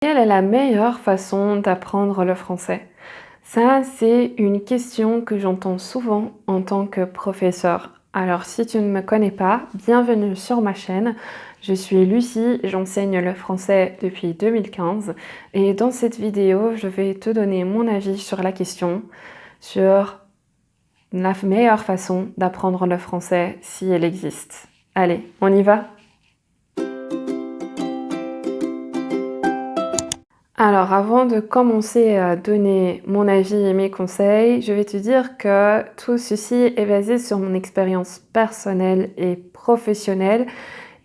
Quelle est la meilleure façon d'apprendre le français? Ça, c'est une question que j'entends souvent en tant que professeur. Alors, si tu ne me connais pas, bienvenue sur ma chaîne. Je suis Lucie, j'enseigne le français depuis 2015 et dans cette vidéo, je vais te donner mon avis sur la question, sur la meilleure façon d'apprendre le français si elle existe. Allez, on y va? Alors, avant de commencer à donner mon avis et mes conseils, je vais te dire que tout ceci est basé sur mon expérience personnelle et professionnelle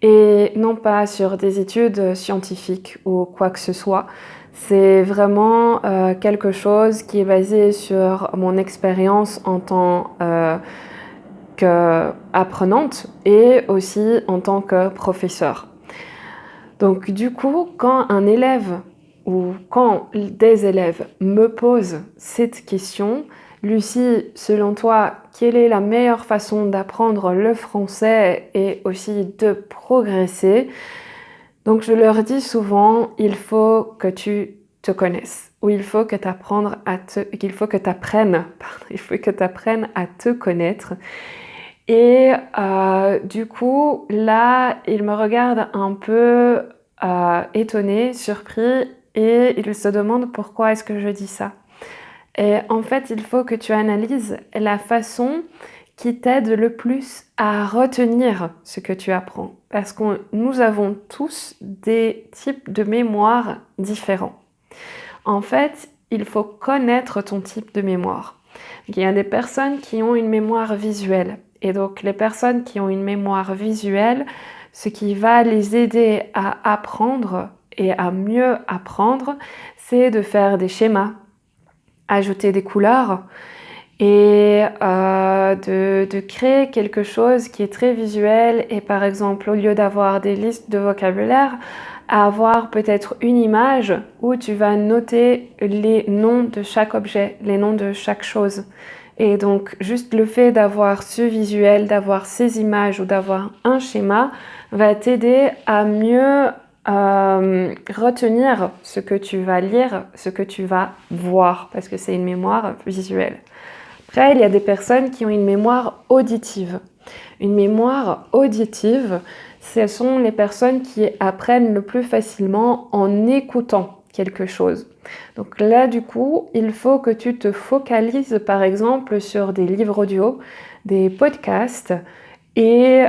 et non pas sur des études scientifiques ou quoi que ce soit. C'est vraiment quelque chose qui est basé sur mon expérience en tant qu'apprenante et aussi en tant que professeur. Donc du coup, quand un élève ou quand des élèves me posent cette question, Lucie, selon toi, quelle est la meilleure façon d'apprendre le français et aussi de progresser? Donc je leur dis souvent, il faut que tu te connaisses ou il faut que tu apprennes à te connaître. Et du coup, là, il me regarde un peu étonné, surpris, et il se demande pourquoi est-ce que je dis ça. Et en fait, il faut que tu analyses la façon qui t'aide le plus à retenir ce que tu apprends. Parce que nous avons tous des types de mémoire différents. En fait, il faut connaître ton type de mémoire. Il y a des personnes qui ont une mémoire visuelle. Et donc, les personnes qui ont une mémoire visuelle, ce qui va les aider à apprendre et à mieux apprendre, c'est de faire des schémas, ajouter des couleurs et de créer quelque chose qui est très visuel. Et par exemple, au lieu d'avoir des listes de vocabulaire, avoir peut-être une image où tu vas noter les noms de chaque objet, les noms de chaque chose. Et donc, juste le fait d'avoir ce visuel, d'avoir ces images ou d'avoir un schéma va t'aider à mieux retenir ce que tu vas lire, ce que tu vas voir, parce que c'est une mémoire visuelle. Après, il y a des personnes qui ont une mémoire auditive. Une mémoire auditive, ce sont les personnes qui apprennent le plus facilement en écoutant quelque chose. Donc là, du coup, il faut que tu te focalises, par exemple, sur des livres audio, des podcasts et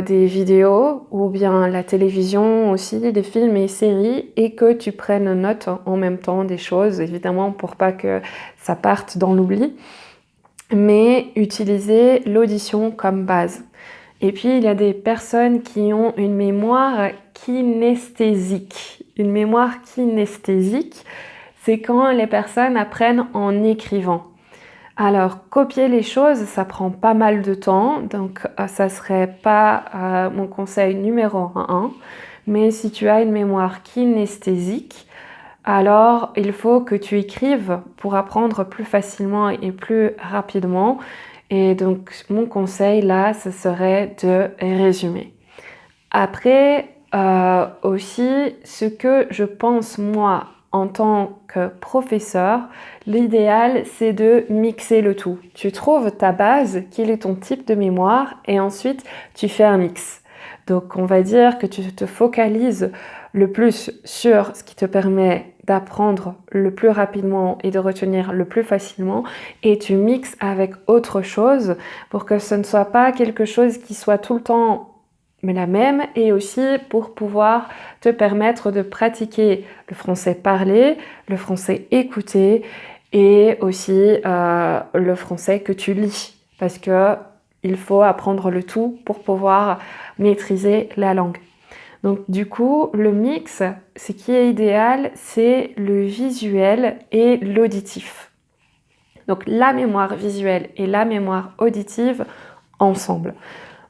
des vidéos, ou bien la télévision aussi, des films et séries, et que tu prennes note en même temps des choses, évidemment, pour pas que ça parte dans l'oubli, mais utiliser l'audition comme base. Et puis, il y a des personnes qui ont une mémoire kinesthésique. Une mémoire kinesthésique, c'est quand les personnes apprennent en écrivant. Alors, copier les choses, ça prend pas mal de temps, donc ça serait pas mon conseil numéro 1. Mais si tu as une mémoire kinesthésique, alors il faut que tu écrives pour apprendre plus facilement et plus rapidement. Et donc, mon conseil là, ce serait de résumer. Après, aussi, ce que je pense moi en tant que professeur, l'idéal c'est de mixer le tout. Tu trouves ta base, quel est ton type de mémoire, et ensuite tu fais un mix. Donc on va dire que tu te focalises le plus sur ce qui te permet d'apprendre le plus rapidement et de retenir le plus facilement, et tu mixes avec autre chose pour que ce ne soit pas quelque chose qui soit tout le temps mais la même, et aussi pour pouvoir te permettre de pratiquer le français parlé, le français écouté et aussi le français que tu lis, parce que il faut apprendre le tout pour pouvoir maîtriser la langue. Donc du coup, le mix, ce qui est idéal, c'est le visuel et l'auditif. Donc la mémoire visuelle et la mémoire auditive ensemble.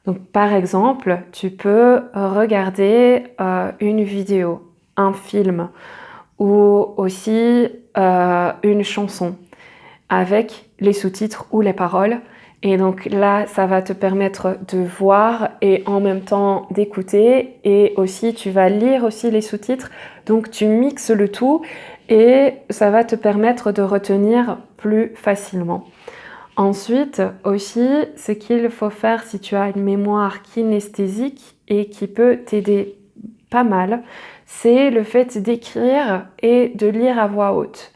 Donc, par exemple, tu peux regarder une vidéo, un film ou aussi une chanson avec les sous-titres ou les paroles. Et donc là, ça va te permettre de voir et en même temps d'écouter. Et aussi, tu vas lire aussi les sous-titres. Donc tu mixes le tout et ça va te permettre de retenir plus facilement. Ensuite, aussi, ce qu'il faut faire si tu as une mémoire kinesthésique et qui peut t'aider pas mal, c'est le fait d'écrire et de lire à voix haute.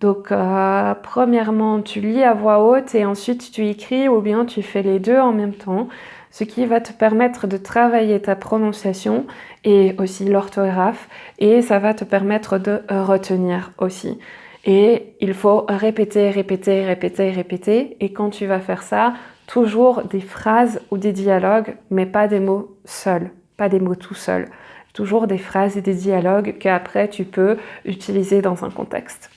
Donc, premièrement, tu lis à voix haute et ensuite tu écris ou bien tu fais les deux en même temps, ce qui va te permettre de travailler ta prononciation et aussi l'orthographe et ça va te permettre de retenir aussi. Et il faut répéter, répéter, répéter, répéter. Et quand tu vas faire ça, toujours des phrases ou des dialogues, mais pas des mots seuls, pas des mots tout seuls. Toujours des phrases et des dialogues qu'après tu peux utiliser dans un contexte.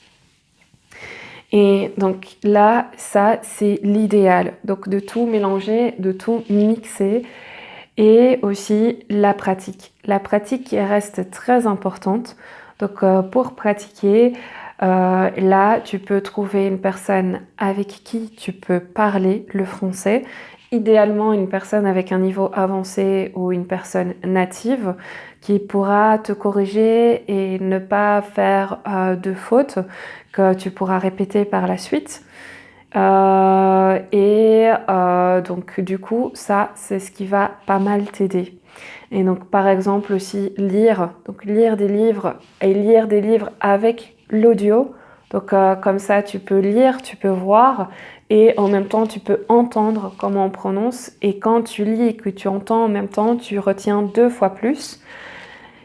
Et donc là, ça c'est l'idéal. Donc de tout mélanger, de tout mixer. Et aussi la pratique. La pratique qui reste très importante. Donc pour pratiquer, là, tu peux trouver une personne avec qui tu peux parler le français. Idéalement, une personne avec un niveau avancé ou une personne native qui pourra te corriger et ne pas faire de fautes que tu pourras répéter par la suite. Donc du coup, ça, c'est ce qui va pas mal t'aider. Et donc, par exemple, aussi lire. Donc, lire des livres et lire des livres avec l'audio. Donc, comme ça, tu peux lire, tu peux voir et en même temps, tu peux entendre comment on prononce. Et quand tu lis et que tu entends en même temps, tu retiens 2 fois plus.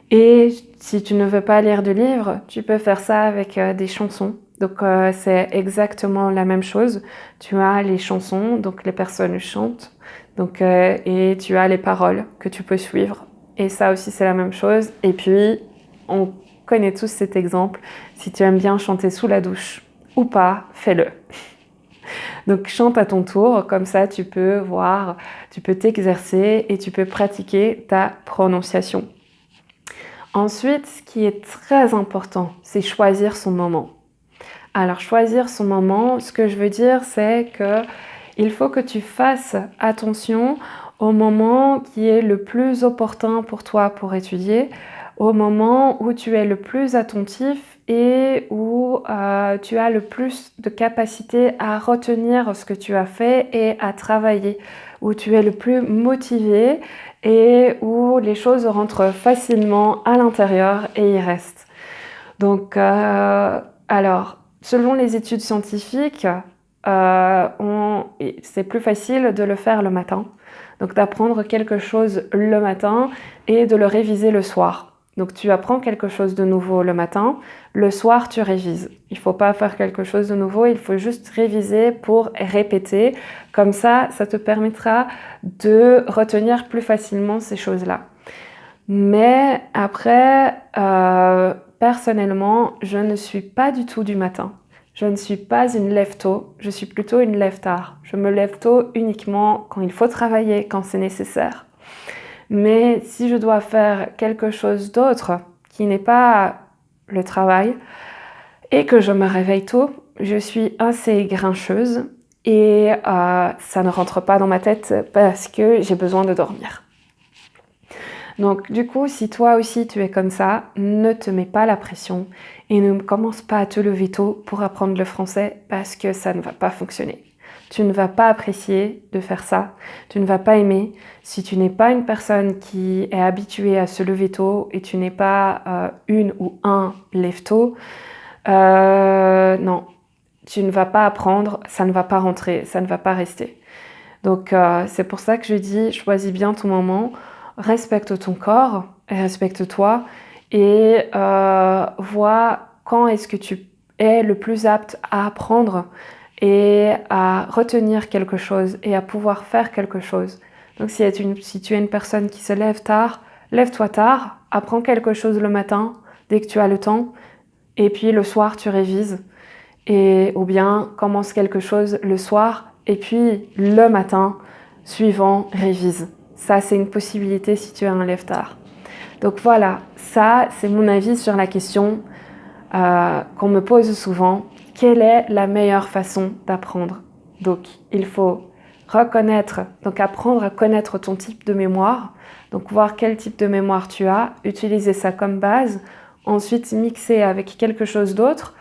Et si tu ne veux pas lire de livre, tu peux faire ça avec des chansons. Donc, c'est exactement la même chose. Tu as les chansons, donc les personnes chantent. Donc, et tu as les paroles que tu peux suivre. Et ça aussi, c'est la même chose. Et puis, on connaît tous cet exemple. Si tu aimes bien chanter sous la douche ou pas, fais-le. Donc, chante à ton tour. Comme ça, tu peux voir, tu peux t'exercer et tu peux pratiquer ta prononciation. Ensuite, ce qui est très important, c'est choisir son moment. Alors, choisir son moment, ce que je veux dire, c'est que il faut que tu fasses attention au moment qui est le plus opportun pour toi pour étudier, au moment où tu es le plus attentif et où tu as le plus de capacité à retenir ce que tu as fait et à travailler, où tu es le plus motivé et où les choses rentrent facilement à l'intérieur et y restent. Donc, alors, selon les études scientifiques, c'est plus facile de le faire le matin. Donc d'apprendre quelque chose le matin et de le réviser le soir. Donc tu apprends quelque chose de nouveau le matin, le soir tu révises. Il ne faut pas faire quelque chose de nouveau, il faut juste réviser pour répéter. Comme ça te permettra de retenir plus facilement ces choses-là. Mais après, personnellement, je ne suis pas du tout du matin. Je ne suis pas une lève-tôt, je suis plutôt une lève-tard. Je me lève tôt uniquement quand il faut travailler, quand c'est nécessaire. Mais si je dois faire quelque chose d'autre qui n'est pas le travail et que je me réveille tôt, je suis assez grincheuse et ça ne rentre pas dans ma tête parce que j'ai besoin de dormir. Donc du coup, si toi aussi tu es comme ça, ne te mets pas la pression et ne commence pas à te lever tôt pour apprendre le français parce que ça ne va pas fonctionner. Tu ne vas pas apprécier de faire ça, tu ne vas pas aimer. Si tu n'es pas une personne qui est habituée à se lever tôt et tu n'es pas une ou un lève-tôt, non, tu ne vas pas apprendre, ça ne va pas rentrer, ça ne va pas rester. Donc c'est pour ça que je dis, choisis bien ton moment, respecte ton corps, respecte-toi et vois quand est-ce que tu es le plus apte à apprendre et à retenir quelque chose et à pouvoir faire quelque chose. Donc si tu es une personne qui se lève tard, lève-toi tard, apprends quelque chose le matin dès que tu as le temps et puis le soir tu révises ou bien commence quelque chose le soir et puis le matin suivant révise. Ça c'est une possibilité si tu es un lève-tard. Donc voilà, ça c'est mon avis sur la question qu'on me pose souvent. Quelle est la meilleure façon d'apprendre? Donc, il faut reconnaître, donc apprendre à connaître ton type de mémoire, donc voir quel type de mémoire tu as, utiliser ça comme base, ensuite mixer avec quelque chose d'autre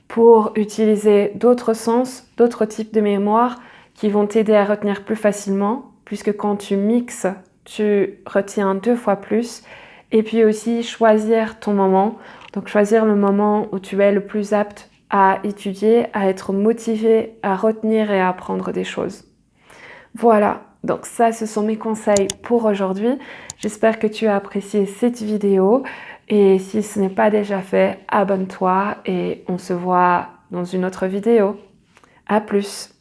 pour utiliser d'autres sens, d'autres types de mémoire qui vont t'aider à retenir plus facilement, puisque quand tu mixes, tu retiens 2 fois plus. Et puis aussi choisir ton moment, donc choisir le moment où tu es le plus apte à étudier, à être motivé, à retenir et à apprendre des choses. Voilà, donc ça ce sont mes conseils pour aujourd'hui. J'espère que tu as apprécié cette vidéo et si ce n'est pas déjà fait, abonne-toi et on se voit dans une autre vidéo. À plus!